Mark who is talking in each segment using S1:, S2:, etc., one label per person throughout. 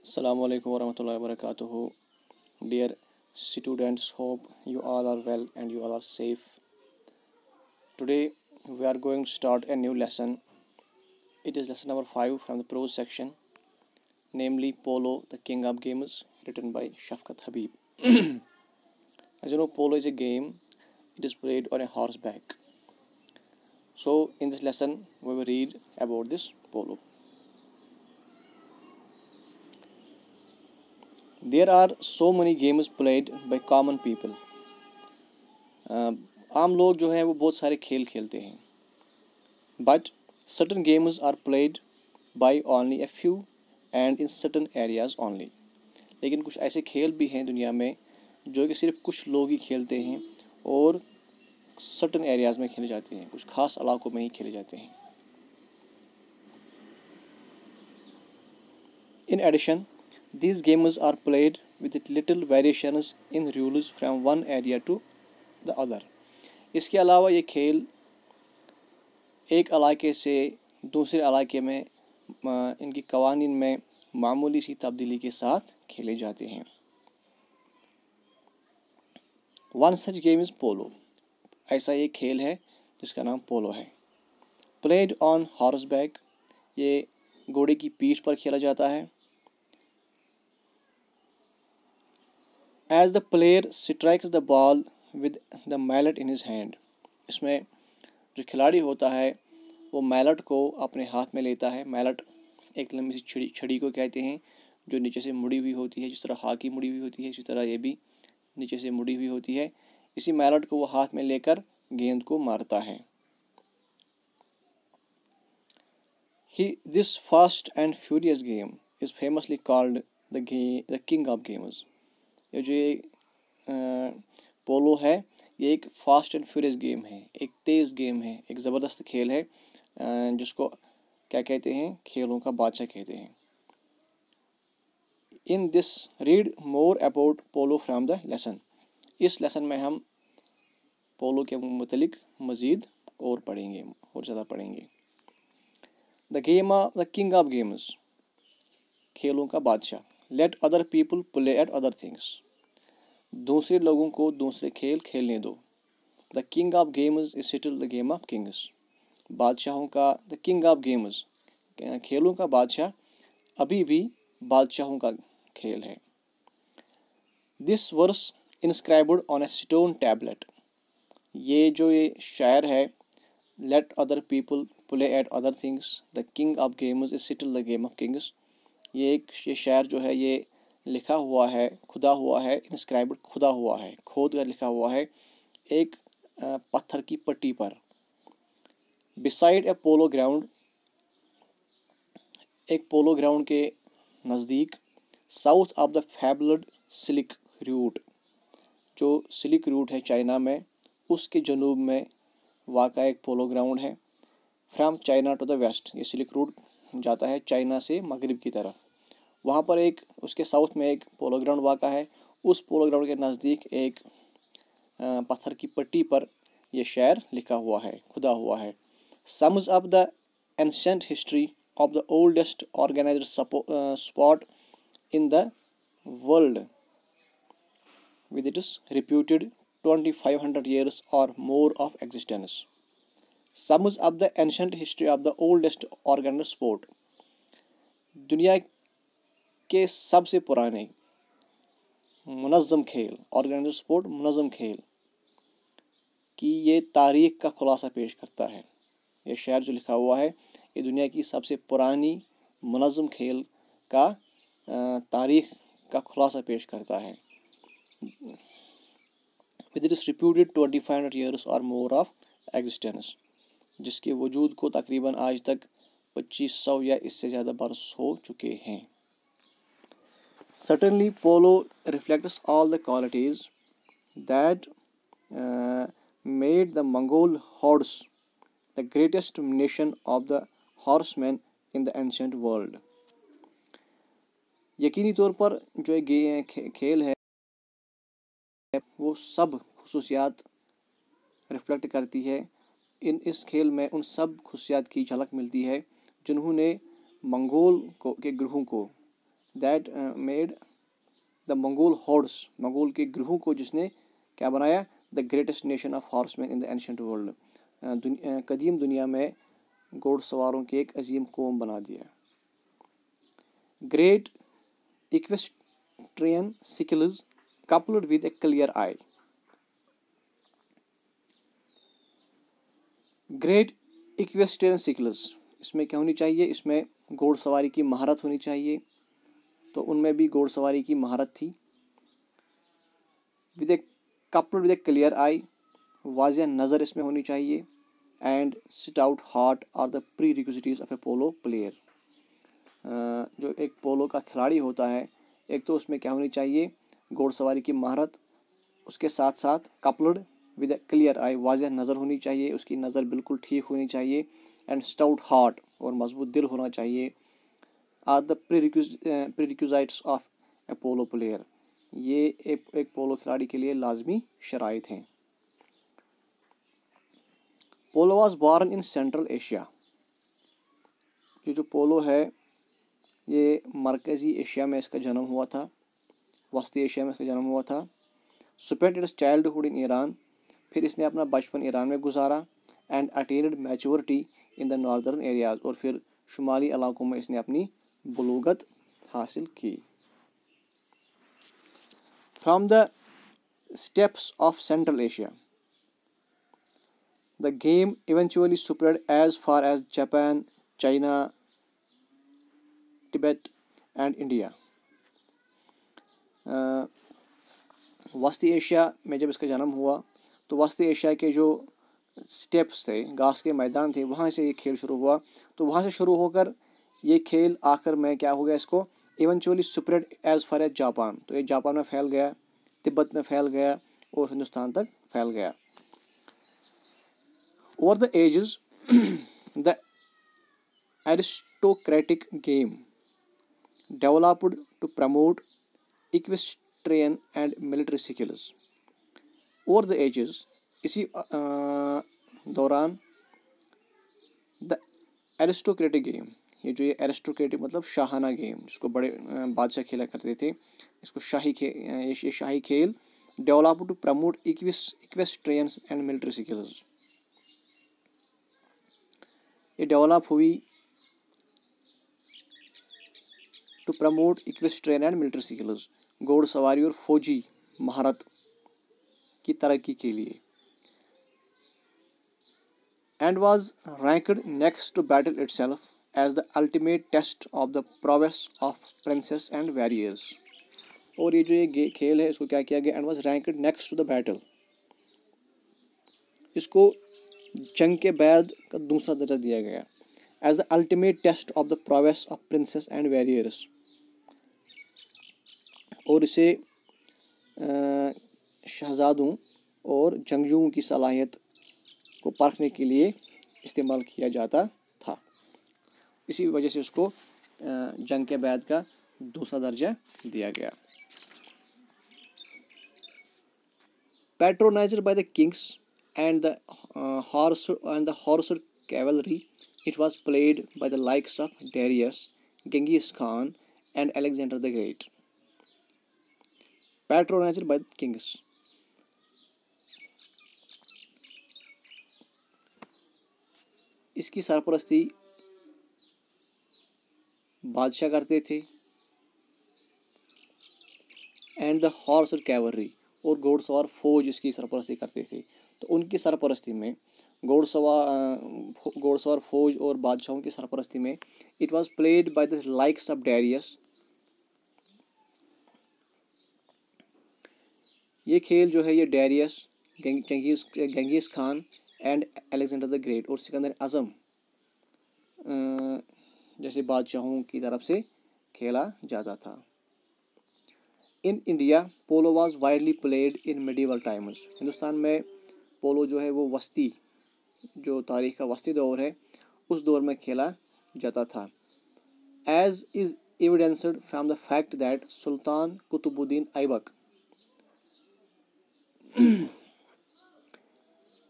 S1: Assalamu alaikum warahmatullahi wabarakatuh. Dear students, hope you all are well and you all are safe. Today we are going to start a new lesson. It is lesson number 5 from the prose section, namely Polo, the King of Games, written by Shafkat Habib. As you know, Polo is a game. It is played on a horseback. So in this lesson we will read about this Polo. There are so many games played by common people. आम लोग जो है वो बहुत सारे खेल खेलते हैं. But certain games are played by only a few and in certain areas only. लेकिन कुछ ऐसे खेल भी हैं दुनिया में जो कि सिर्फ कुछ लोग ही खेलते हैं और certain areas में खेले जाते हैं, कुछ खास इलाकों में ही खेले जाते हैं. In addition, these games are played with little variations in rules from one area to the other. इसके अलावा ये खेल एक इलाके से दूसरे इलाके में इनकी कवानीन में मामूली सी तब्दीली के साथ खेले जाते हैं. One such game is polo. ऐसा एक खेल है जिसका नाम पोलो है. Played on horseback. ये घोड़े की पीठ पर खेला जाता है. As the player strikes the ball with the mallet in his hand. इसमें जो खिलाड़ी होता है वो मैलट को अपने हाथ में लेता है. मैलट एक लंबी सी छड़ी को कहते हैं जो नीचे से मुड़ी हुई होती है. जिस तरह हॉकी मुड़ी हुई होती है इसी तरह ये भी नीचे से मुड़ी हुई होती है. इसी मैलट को वो हाथ में लेकर गेंद को मारता है. This fast and furious game is famously called the king of games. ये जो पोलो है ये एक फास्ट एंड फ्यूरियस गेम है, एक तेज़ गेम है, एक ज़बरदस्त खेल है जिसको क्या कहते हैं, खेलों का बादशाह कहते हैं. In this read more about polo from the lesson. इस लेसन में हम पोलो के मुतलिक मज़ीद और पढ़ेंगे और ज़्यादा पढ़ेंगे. The game of the king of games. खेलों का बादशाह. Let other people play at other things. दूसरे लोगों को दूसरे खेल खेलने दो. The king of games is still the game of kings. बादशाहों का द किंग ऑफ गेम्स खेलों का बादशाह अभी भी बादशाहों का खेल है. This verse inscribed on a stone tablet. ये जो ये शायर है, let other people play at other things, the king of games is still the game of kings. ये शायर जो है ये लिखा हुआ है, खुदा हुआ है, इंस्क्राइब्ड खुदा हुआ है, खोद कर लिखा हुआ है एक पत्थर की पट्टी पर. Beside a polo ground. एक पोलो ग्राउंड के नज़दीक. South of the fabled silk route. जो सिल्क रूट है चाइना में उसके जनूब में वाक़ा एक पोलो ग्राउंड है. From China to the west. ये सिल्क रूट जाता है चाइना से मगरिब की तरफ. वहाँ पर एक उसके साउथ में एक पोलो ग्राउंड वाक़ा है. उस पोलो ग्राउंड के नज़दीक एक पत्थर की पट्टी पर यह शायर लिखा हुआ है, खुदा हुआ है. Sums up the ancient history of the oldest organised sport in the world with its reputed 2500 years or more of existence. Sums up the ancient history of the oldest organized sport. दुनिया के सबसे पुराने मुनज़्ज़म खेल, organised sport मुनज़्ज़म खेल की ये तारीख़ का खुलासा पेश करता है. ये शायर जो लिखा हुआ है ये दुनिया की सबसे पुरानी मुनज़्ज़म खेल का तारीख़ का खुलासा पेश करता है. With it is reputed 2500 years और मोर ऑफ एग्जिस्टेंस. जिसके वजूद को तकरीबन आज तक 2500 या इससे ज़्यादा बरस हो चुके हैं. Certainly polo reflects all the qualities that made the Mongol horse the greatest nation of the horsemen in the ancient world. यकीनी तौर पर जो ये खेल है वो सब खुसूसियात रिफ्लेक्ट करती है. इस खेल में उन सब खुसूसियात की झलक मिलती है जिन्होंने मंगोल के ग्रोह को that made the Mongol hordes, Mongol के गिरोह को जिसने क्या बनाया, the greatest nation of horseman in the ancient world, कदीम दुनिया में घोड़सवारों की एक अजीम कौम बना दिया। Great equestrian skills coupled with a clear eye। Great equestrian skills, इसमें क्या होनी चाहिए, इसमें घोड़सवारी की महारत होनी चाहिए, तो उनमें भी घोड़सवारी की महारत थी। With a coupled with a clear eye, वाज़िया नज़र इसमें होनी चाहिए। And stout heart are the prerequisites of a polo player, जो एक पोलो का खिलाड़ी होता है, एक तो उसमें क्या होनी चाहिए, घोड़सवारी की महारत, उसके साथ साथ coupled with a clear eye, वाज़िया नज़र होनी चाहिए, उसकी नज़र बिल्कुल ठीक होनी चाहिए। एंड स्टाउट हार्ट, और मजबूत दिल होना चाहिए। Are the prerequisites of a polo player, ये एक पोलो खिलाड़ी के लिए लाजमी शराइत हैं। Polo was born in Central Asia, जो पोलो है ये मरकज़ी एशिया में इसका जन्म हुआ था, वस्ती एशिया में इसका जन्म हुआ था। Spent it's childhood in Iran, फिर इसने अपना बचपन ईरान में गुजारा। And attend maturity in the northern areas, और फिर शुमाली इलाकों में इसने अपनी बुलूगत हासिल की। From the steppes of Central Asia, the game eventually spread as far as Japan, China, Tibet and India. वस्ती एशिया में जब इसका जन्म हुआ तो वस्ती एशिया के जो स्टेप्स थे, घास के मैदान थे, वहाँ से ये खेल शुरू हुआ। तो वहाँ से शुरू होकर ये खेल आखिर में क्या हो गया, इसको eventually spread as far as Japan, तो ये जापान में फैल गया, तिब्बत में फैल गया और हिंदुस्तान तक फैल गया। Over the ages the aristocratic game developed to promote equestrian and military skills. Over the ages, इसी दौरान द एरिस्टोक्रेटिक गेम, ये एरिस्टोक्रेटिक मतलब शाहाना गेम, जिसको बड़े बादशाह खेला करते थे, इसको ये शाही खेल develop to promote equestrian and military skills, ये डेवलप हुई to promote equestrian and military skills, घोड़सवारी और फौजी महारत की तरक्की के लिए। And was ranked next to battle itself as the ultimate test of the prowess of princes and warriors. और ये जो ये खेल है, इसको क्या किया गया, and was ranked next to the battle, इसको जंग के बाद का दूसरा दर्जा दिया गया, as the ultimate test of the prowess of princes and warriors, और इसे शहजादों और जंगजुओं की सलाहियत को परखने के लिए इस्तेमाल किया जाता था। इसी वजह से उसको जंग के बाद का दूसरा दर्जा दिया गया। Patronised by the kings and the horse cavalry, it was played by the likes of Darius, Genghis Khan and Alexander the Great. Patronized by the kings, इसकी सरपरस्ती बादशाह करते थे। एंड द हॉर्स कैवलरी, और घोड़सवार फौज इसकी सरपरस्ती करते थे। तो उनकी सरपरस्ती में घोड़सवार फौज और बादशाहों की सरपरस्ती में it was played by the likes of Darius, ये खेल जो है ये Darius, Genghis Khan and Alexander the great और सिकंदर आजम जैसे बादशाहों की तरफ से खेला जाता था। In India polo was widely played in medieval times, Hindustan में पोलो जो है वो वस्ती, जो तारीख का वस्ती दौर है, उस दौर में खेला जाता था। As is evidenced from the fact that Sultan Qutbuddin Aibak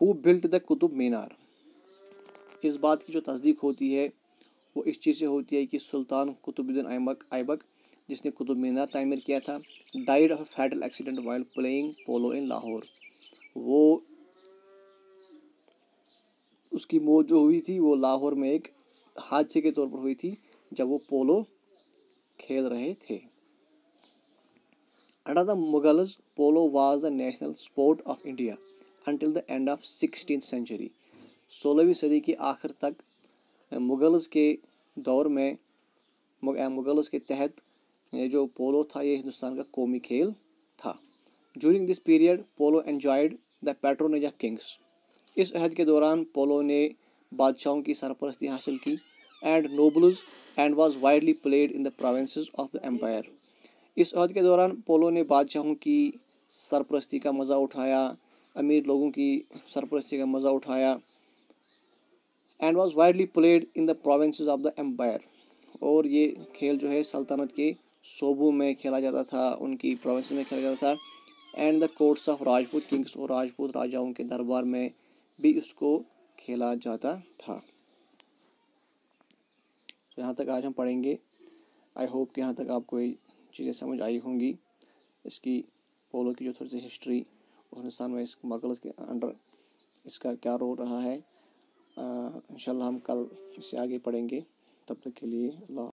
S1: who built the Qutub Minar, इस बात की जो तस्दीक होती है वो इस चीज़ से होती है कि सुल्तान कुतुबुद्दीन ऐबक जिसने कुतुब मीनार तामीर किया था, died of fatal accident while playing polo in Lahore. वो उसकी मौत जो हुई थी वो लाहौर में एक हादसे के तौर पर हुई थी जब वो पोलो खेल रहे थे। Under the Mughals, polo was the national sport of India until the end of 16th century। 16वीं सदी के आखिर तक मुगल्स के दौर में मुगल्स के तहत ये जो पोलो था ये हिंदुस्तान का कौमी खेल था। During this period, polo enjoyed the patronage of kings। इस अहद के दौरान पोलो ने बादशाहों की सरपरस्ती हासिल की and nobles and was widely played in the provinces of the empire। इस अहद के दौरान पोलो ने बादशाहों की सरपरस्ती का मज़ा उठाया, अमीर लोगों की सरपरस्ती का मज़ा उठाया and was widely played in the provinces of the empire. और ये खेल जो है सल्तनत के सूबों में खेला जाता था, उनकी प्रोविंस में खेला जाता था and the courts of Rajput Kings, और राजपूत राजाओं के दरबार में भी उसको खेला जाता था। तो यहाँ तक आज हम पढ़ेंगे। आई होप कि यहाँ तक आपको ये चीज़ें समझ आई होंगी, इसकी पोलो की जो थोड़ी सी हिस्ट्री और हिंदुस्तान में इस मुगल्स के अंडर इसका क्या रोल रहा है। इंशाल्लाह हम कल इससे आगे पढ़ेंगे। तब तक के लिए अल्लाह।